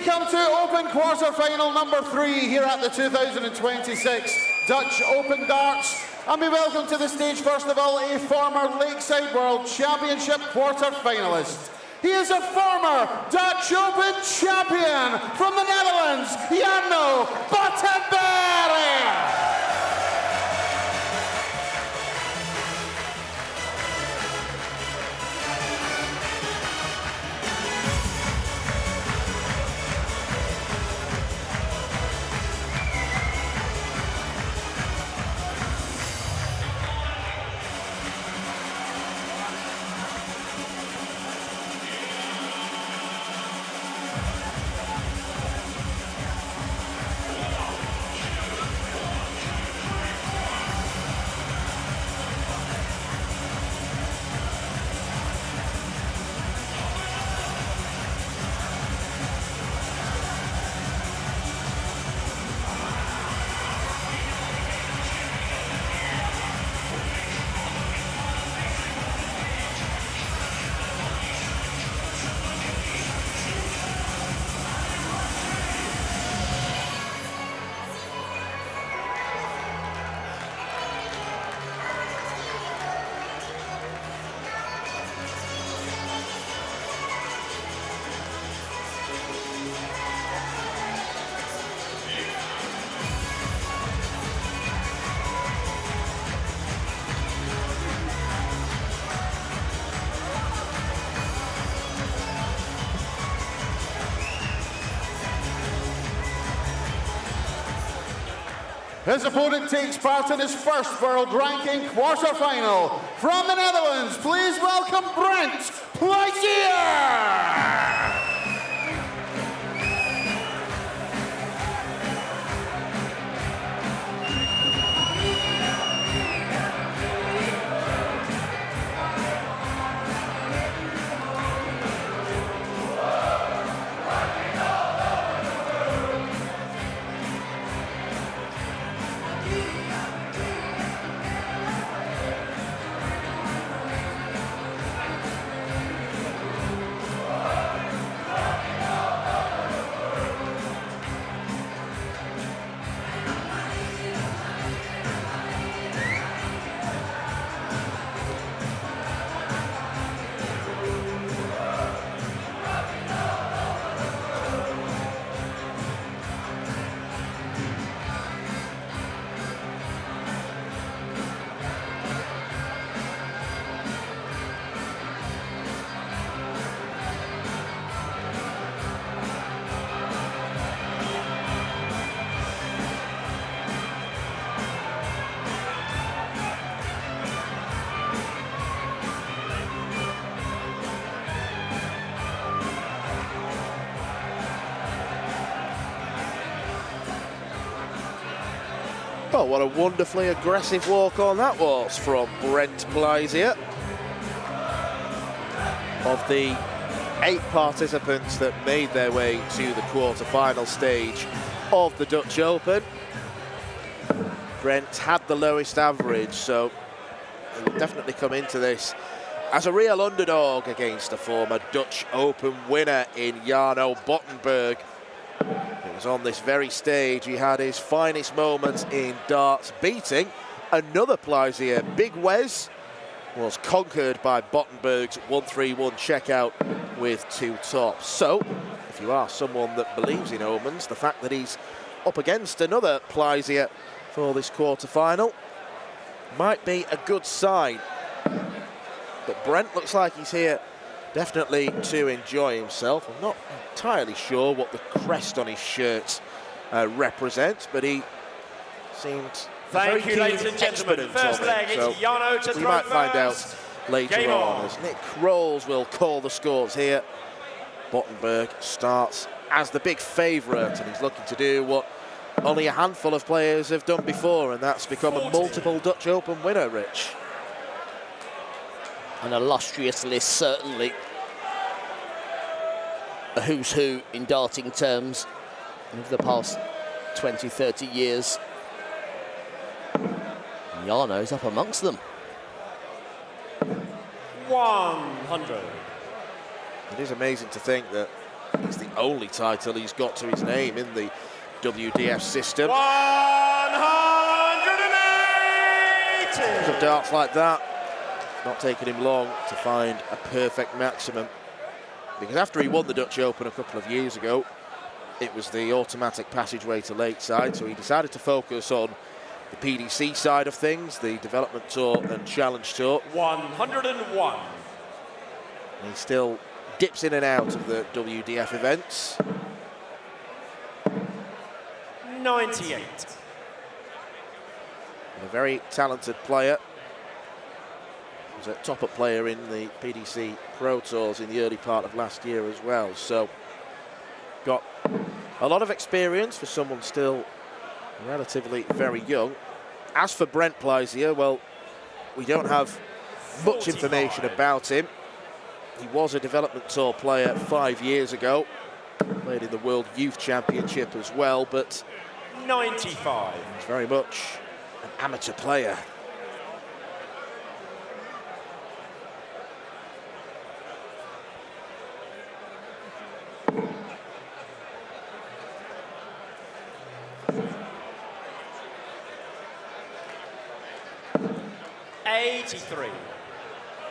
come to Open quarter-final number 3 here at the 2026 Dutch Open Darts. And we welcome to the stage, first of all, a former Lakeside World Championship quarter-finalist. He is a former Dutch Open champion from the Netherlands, Jarno Bottenberg. His opponent takes part in his first world ranking quarter-final. From the Netherlands, please welcome Brent Plaisier! Well, what a wonderfully aggressive walk on that was from Brent Plaisier. Of the 8 participants that made their way to the quarter-final stage of the Dutch Open, Brent had the lowest average, so he will definitely come into this as a real underdog against a former Dutch Open winner in Jarno Bottenberg. It was on this very stage he had his finest moments in darts, beating another Plaisier. Big Wes was conquered by Bottenberg's 1-3-1 checkout with 2 tops. So, if you are someone that believes in omens, the fact that he's up against another Plaisier for this quarter-final might be a good sign. But Brent looks like he's here definitely to enjoy himself. I'm not entirely sure what the crest on his shirt represents, but he seemed Thank you, ladies and gentlemen. First leg, it's Jarno to throw. We might find out later on as Nick Rolls will call the scores here. Bottenberg starts as the big favourite, and he's looking to do what only a handful of players have done before, and that's become a multiple Dutch Open winner, Rich. An illustrious list, certainly. A who's who in darting terms over the past 20, 30 years. Jarno's up amongst them. 100. It is amazing to think that It's the only title he's got to his name in the WDF system. 180! Some darts like that, not taking him long to find a perfect maximum. Because after he won the Dutch Open a couple of years ago, it was the automatic passageway to Lakeside, so he decided to focus on the PDC side of things, the Development Tour and Challenge Tour. 101. And he still dips in and out of the WDF events. 98. A very talented player. He was a top-up player in the PDC Pro Tours in the early part of last year as well. So, got a lot of experience for someone still relatively very young. As for Brent Plaisier, well, we don't have much information about him. He was a Development Tour player 5 years ago. Played in the World Youth Championship as well, but 95. he's very much an amateur player.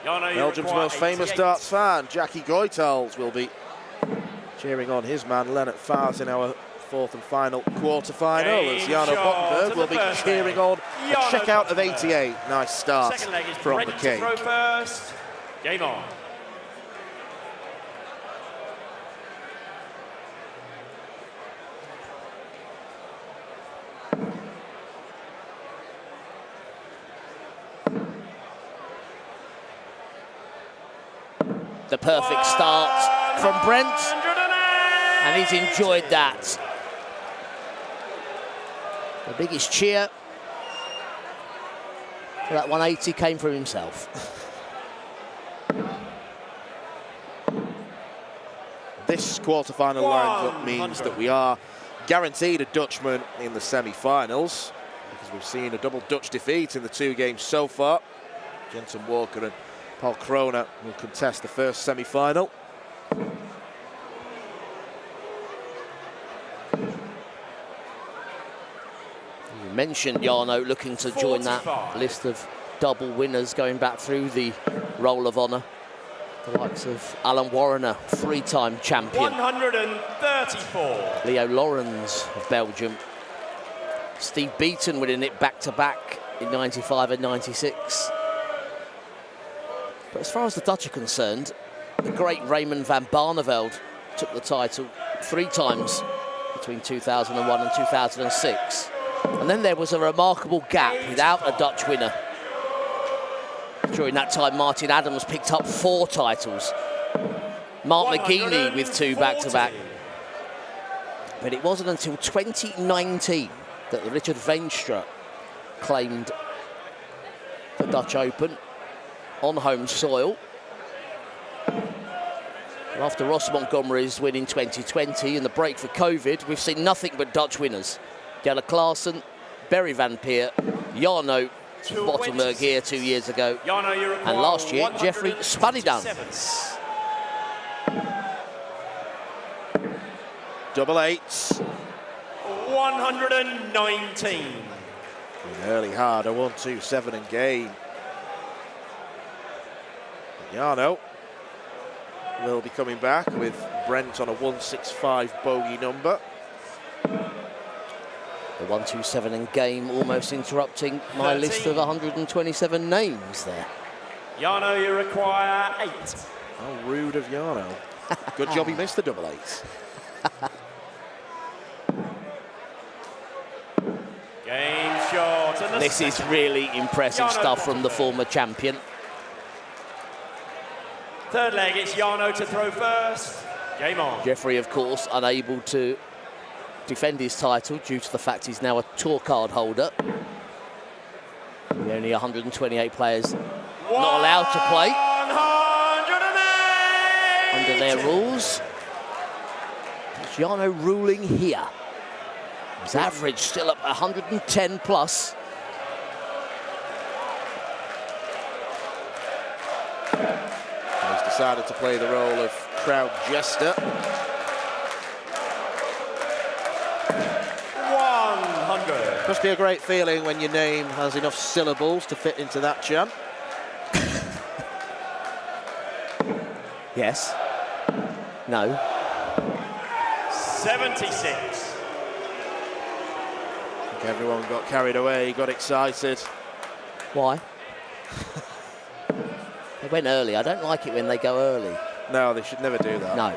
Belgium's most famous darts fan, Jackie Goethals, will be cheering on his man Lennart Faas in our fourth and final quarter-final, as Jarno Bottenberg will be cheering on a checkout of 88. Nice start from Brent the cage. to throw first. Game on. The perfect start from Brent, and he's enjoyed that. The biggest cheer for that 180 came from himself. This quarter-final lineup means that we are guaranteed a Dutchman in the semi-finals, because we've seen a double Dutch defeat in the 2 games so far. Jensen Walker and Paul Kroner will contest the first semi-final. You mentioned Jarno looking to join that list of double winners going back through the Roll of Honour. The likes of Alan Warrener, 3-time champion. 134. Leo Lorenz of Belgium. Steve Beaton winning it back-to-back in 95 and 96. But as far as the Dutch are concerned, the great Raymond van Barneveld took the title 3 times between 2001 and 2006. And then there was a remarkable gap without a Dutch winner. During that time, Martin Adams picked up 4 titles. Mark McGeaney with 2 back-to-back. But it wasn't until 2019 that Richard Veenstra claimed the Dutch Open on home soil. After Ross Montgomery's win in 2020 and the break for COVID, we've seen nothing but Dutch winners. Jelle Klaassen, Berry van Peer, Jarno Bottenberg here 2 years ago, and last year, Jeffrey Spadidam. Double eights. 119. An early hard, a 1-2-7 and game. Jarno will be coming back with Brent on a 165 bogey number. The 1-2-7 and game almost interrupting my list of 127 names there. Jarno, you require 8. How rude of Jarno. Good job he missed the double eights. Game short. And this is really impressive stuff from the former champion. Third leg, it's Jarno to throw first. Game on. Jeffrey, of course, unable to defend his title due to the fact he's now a tour card holder. Only 128 players not allowed to play 108. under their rules. It's Jarno ruling here. His average still up 110 plus. He's decided to play the role of crowd jester. Must be a great feeling when your name has enough syllables to fit into that chant. Yes. No. 76. I think everyone got carried away, got excited. Why? They went early. I don't like it when they go early. No, they should never do that. No.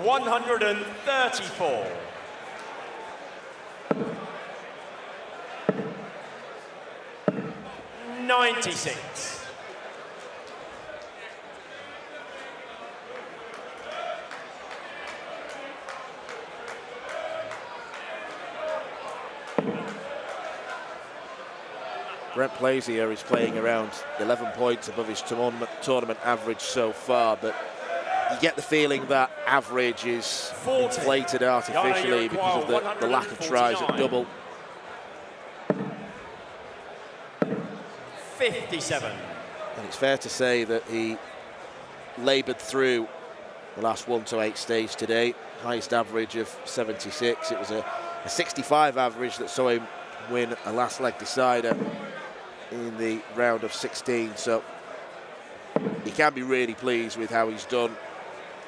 134. $96. Brent Plaisier is playing around 11 points above his tournament average so far, but you get the feeling that average is inflated artificially because of the lack of tries at double. 57. And it's fair to say that he laboured through the last 1 to 8 stage today. Highest average of 76. It was a 65 average that saw him win a last leg decider in the round of 16. So he can be really pleased with how he's done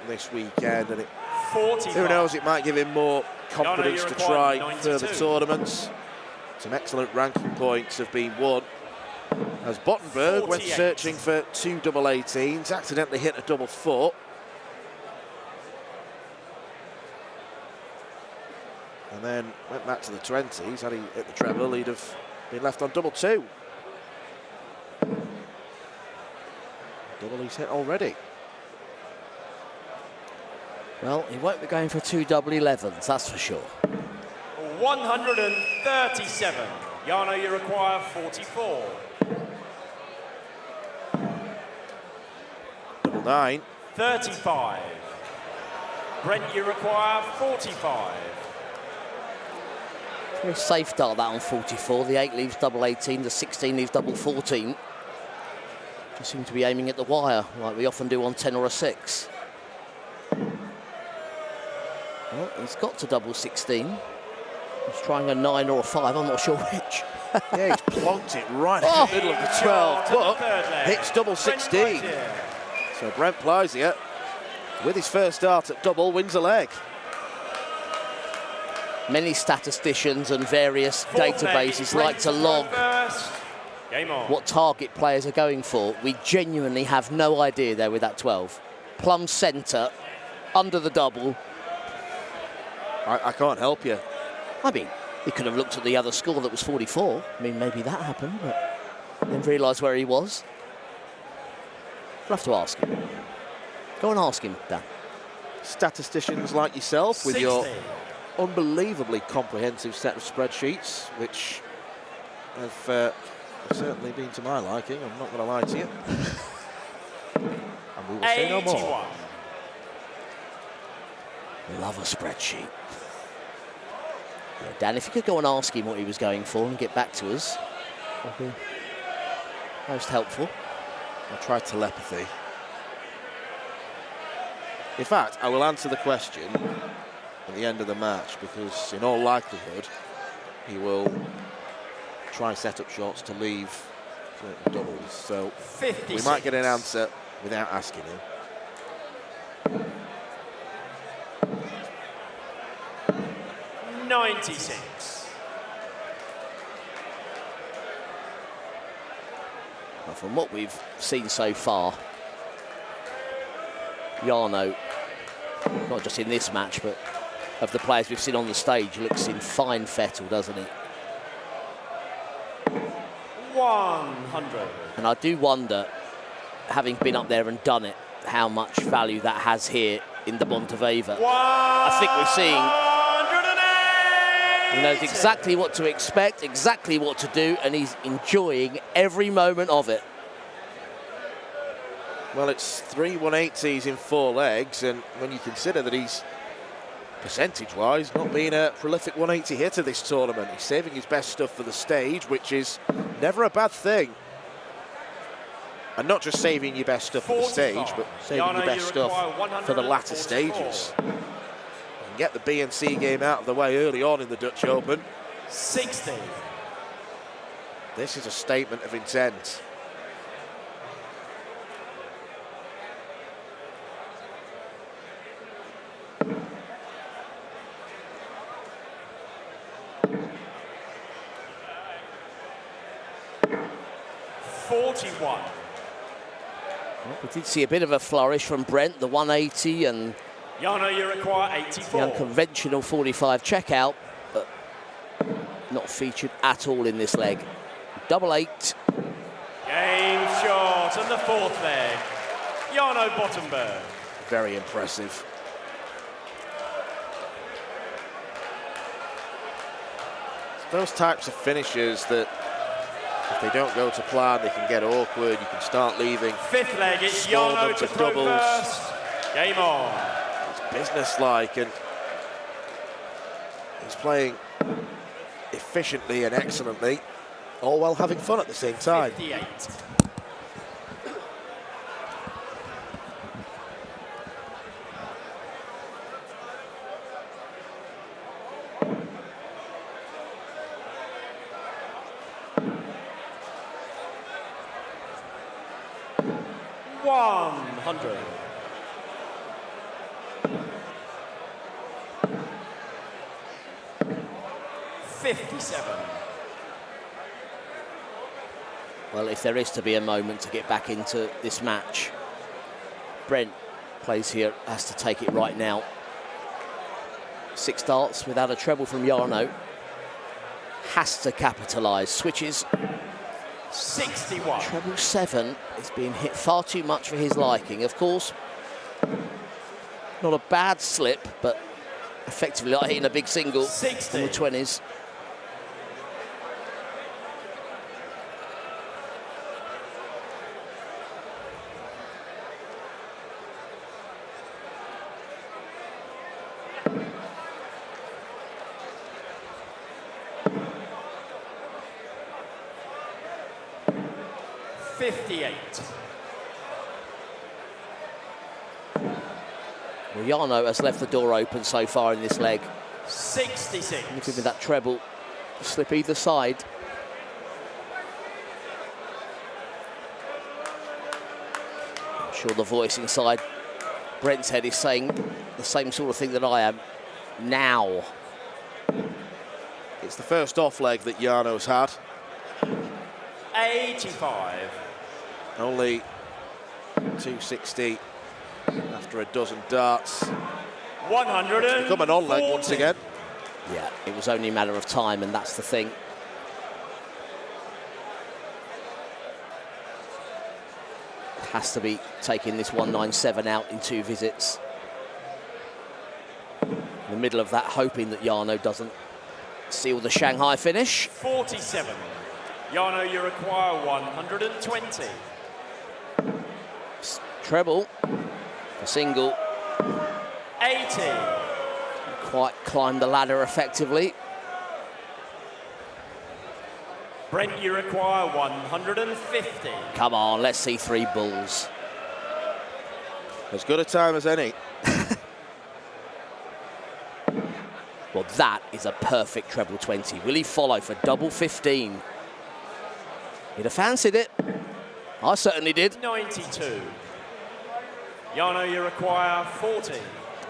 this weekend. And who knows, it might give him more confidence to try further tournaments. Some excellent ranking points have been won, as Bottenberg went searching for 2 double 18s, accidentally hit a double 4. And then went back to the 20s. Had he hit the treble, he'd have been left on double 2. Double he's hit already. Well, he won't be going for 2 double 11s, that's for sure. 137. Jarno, you require 44. Double 9. 35. Brent, you require 45. Very safe dart that on 44. The 8 leaves double 18, the 16 leaves double 14. Just seem to be aiming at the wire, like we often do on 10 or a 6. Well, he's got to double 16. He's trying a 9 or a 5, I'm not sure which. Yeah, he's plonked it right in the middle of the 12, but hits double 16. So Brent Plaisier, with his first dart at double, wins a leg. Many statisticians and various databases like to log what target players are going for. We genuinely have no idea there with that 12. Plumb centre, under the double. I can't help you. I mean, he could have looked at the other score that was 44. I mean, maybe that happened, but didn't realise where he was. We'll have to ask him. Go and ask him, Dan. Statisticians like yourself with 60. your unbelievably comprehensive set of spreadsheets, which have certainly been to my liking, I'm not going to lie to you. And we will say no more. Love a spreadsheet. Yeah, Dan, if you could go and ask him what he was going for and get back to us, that would be most helpful. I'll try telepathy. In fact, I will answer the question at the end of the match, because in all likelihood he will try set up shots to leave certain doubles. So 56. we might get an answer without asking him. $96. Well, from what we've seen so far, Jarno, not just in this match, but of the players we've seen on the stage, looks in fine fettle, doesn't he? 100. And I do wonder, having been up there and done it, how much value that has here in the Monteveva. I think we're seeing he knows exactly what to expect, exactly what to do, and he's enjoying every moment of it. Well, it's 3 180s in 4 legs, and when you consider that he's percentage-wise not been a prolific 180 hitter this tournament, he's saving his best stuff for the stage, which is never a bad thing. And not just saving your best stuff for the stage, but saving your best stuff for the latter stages. get the B and C game out of the way early on in the Dutch Open. 60. This is a statement of intent. Well, we did see a bit of a flourish from Brent, the 180 and Jarno, you require 84. the unconventional 45 checkout, but not featured at all in this leg. Double 8. Game short and the fourth leg. Jarno Bottenberg. Very impressive. It's those types of finishes that, if they don't go to plan, they can get awkward. You can start leaving. Fifth leg, it's small Jarno numbers to of throw doubles. first. Game on. It's businesslike, and he's playing efficiently and excellently, all while having fun at the same time. 58. $100. $57. Well, if there is to be a moment to get back into this match, Brent Plaisier has to take it right now. 6 darts without a treble from Jarno. Has to capitalise. Switches. 61. Treble 7 is being hit far too much for his liking. Of course, not a bad slip, but effectively like hitting a big single 60. in the 20s. Well, Jarno has left the door open so far in this leg. 66. Give me that treble, slip either side. I'm sure the voice inside Brent's head is saying the same sort of thing that I am now. It's the first off leg that Jarno's had. 85. Only 260 after a dozen darts. 100. Become an on leg once again. Yeah, it was only a matter of time, and that's the thing. Has to be taking this 197 out in 2 visits. In the middle of that, hoping that Jarno doesn't seal the Shanghai finish. 47. Jarno, you require 120. Treble, a single. 80. Quite climbed the ladder effectively. Brent, you require 150. Come on, let's see 3 bulls. As good a time as any. Well, that is a perfect treble 20. Will he follow for double 15? He'd have fancied it. I certainly did. 92. Jarno, you require 40. It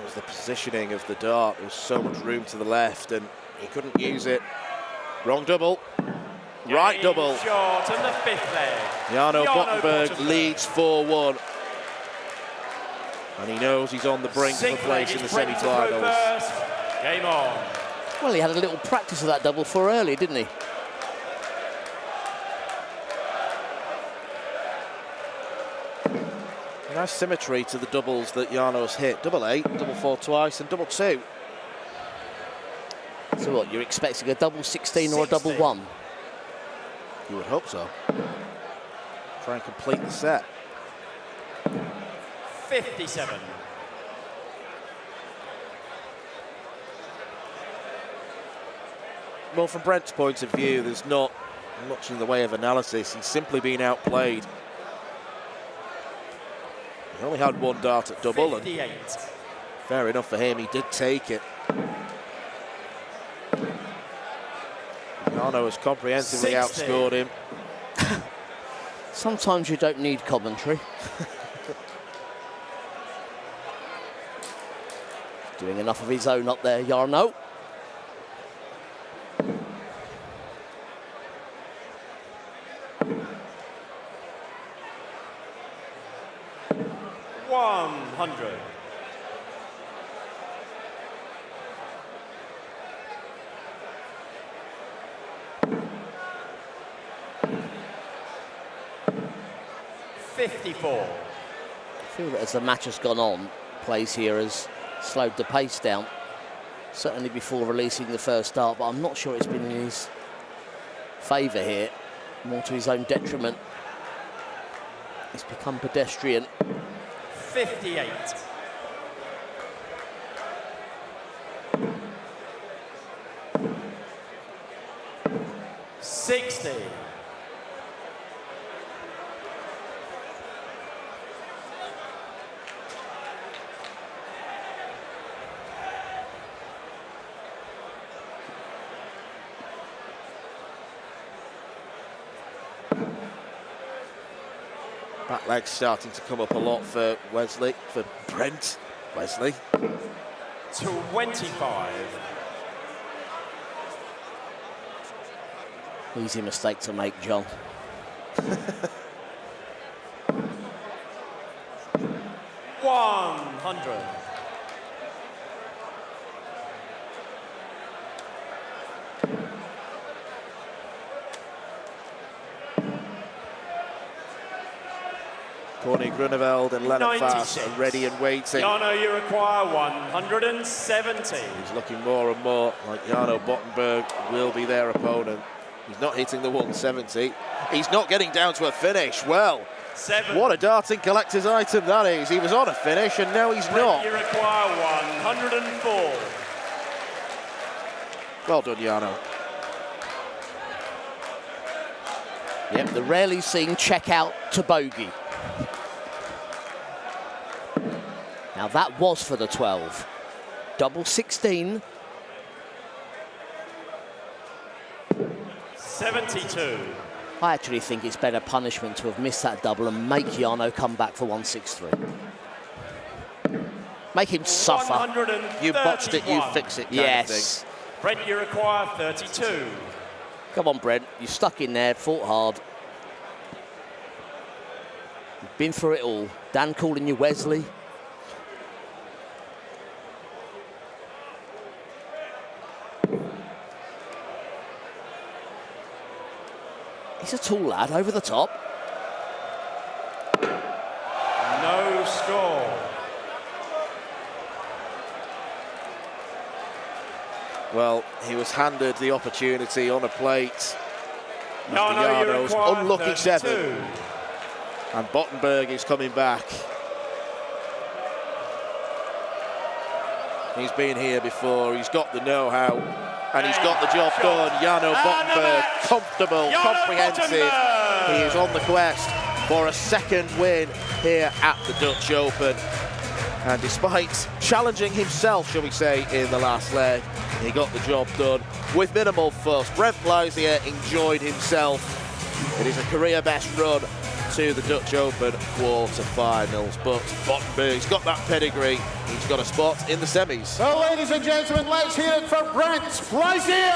was the positioning of the dart. There was so much room to the left, and he couldn't use it. Wrong double. Right double. Short and the 5th leg. Jarno Bottenberg leads 4-1. And he knows he's on the brink of a place in the semi-finals. Game on. Well, he had a little practice of that double for early, didn't he? Nice symmetry to the doubles that Jarno's hit. Double 8, double 4 twice, and double 2. So what, you're expecting a double 16 or a double 1? You would hope so. Try and complete the set. 57. Well, from Brent's point of view, there's not much in the way of analysis. He's simply been outplayed. He only had 1 dart at double, 58. and fair enough for him, he did take it. Jarno has comprehensively 60. outscored him. Sometimes you don't need commentary. Doing enough of his own up there, Jarno. $100. $54. I feel that as the match has gone on, Plaisier has slowed the pace down. Certainly before releasing the first start, but I'm not sure it's been in his favour here. More to his own detriment. It's become pedestrian. 58. $60. Back leg's starting to come up a lot for Brent. Wesley. 25. Easy mistake to make, John. $100. Corny Grunewald and Leonard Fass 96. are ready and waiting. Jarno, you require 170. He's looking more and more like Jarno Bottenberg will be their opponent. He's not hitting the 170. He's not getting down to a finish. Well, 7. what a darting collector's item that is. He was on a finish and now he's Brent, not. you require 104. Well done, Jarno. Yep, the rarely seen check out to bogey. Now that was for the 12. Double 16. 72. I actually think it's better punishment to have missed that double and make Jarno come back for 163. Make him suffer. 131. You botched it, you fix it kind Yes. Brent, you require 32. Come on, Brent. You stuck in there, fought hard. You've been through it all. Dan calling you Wesley. He's a tall lad, over the top. No score. Well, he was handed the opportunity on a plate. Jarno, you Jarno's require unlucky 32. 7. And Bottenberg is coming back. He's been here before, he's got the know-how, and he's got the job done. Jarno Bottenberg, comfortable, Jarno comprehensive. Bottenberg. He is on the quest for a second win here at the Dutch Open. And despite challenging himself, shall we say, in the last leg, he got the job done with minimal fuss. Brent Plaisier enjoyed himself. It is a career best run to the Dutch Open quarter-finals. But Bottenberg's got that pedigree. He's got a spot in the semis. Well, ladies and gentlemen, let's hear it for Brent Plaisier.